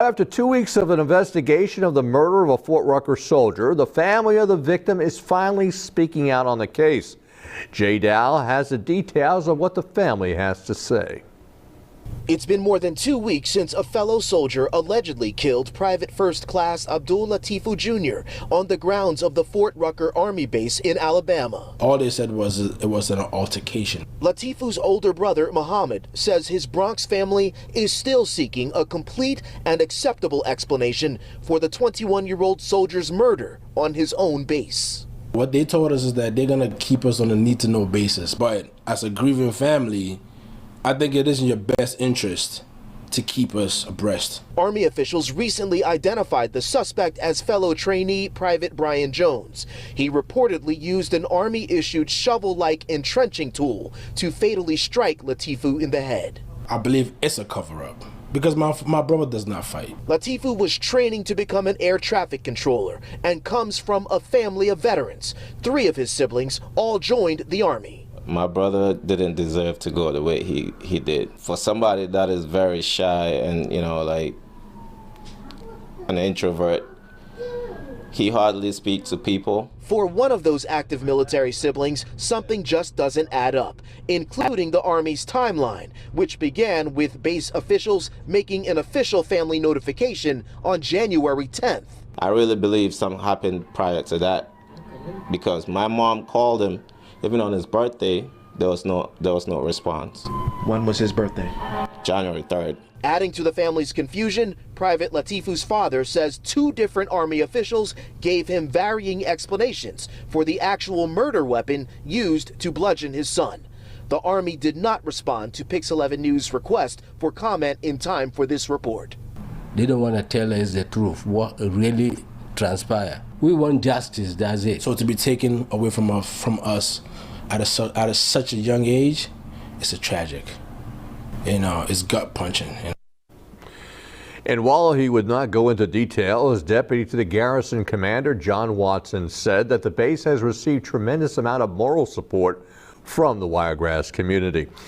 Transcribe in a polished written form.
After 2 weeks of an investigation of the murder of a Fort Rucker soldier, the family of the victim is finally speaking out on the case. Jay Dow has the details of what the family has to say. It's been more than 2 weeks since a fellow soldier allegedly killed Private First Class Abdul Latifu Jr. on the grounds of the Fort Rucker Army Base in Alabama. All they said was it was an altercation. Latifu's older brother, Muhammad, says his Bronx family is still seeking a complete and acceptable explanation for the 21-year-old soldier's murder on his own base. What they told us is that they're going to keep us on a need-to-know basis. But as a grieving family, I think it is in your best interest to keep us abreast. Army officials recently identified the suspect as fellow trainee Private Brian Jones. He reportedly used an Army-issued shovel-like entrenching tool to fatally strike Latifu in the head. I believe it's a cover-up because my brother does not fight. Latifu was training to become an air traffic controller and comes from a family of veterans. 3 of his siblings all joined the Army. My brother didn't deserve to go the way he did. For somebody that is very shy and, like an introvert, he hardly speaks to people. For one of those active military siblings, something just doesn't add up, including the Army's timeline, which began with base officials making an official family notification on January 10th. I really believe something happened prior to that because my mom called him. Even on his birthday, there was no response. When was his birthday? January 3rd. Adding to the family's confusion, Private Latifu's father says 2 different Army officials gave him varying explanations for the actual murder weapon used to bludgeon his son. The Army did not respond to Pix 11 News' request for comment in time for this report. They don't want to tell us the truth, what really transpired. We want justice, that's it. So to be taken away from us at such a young age, it's a tragic. It's gut punching. And while he would not go into detail, as deputy to the garrison commander, John Watson, said that the base has received tremendous amount of moral support from the Wiregrass community.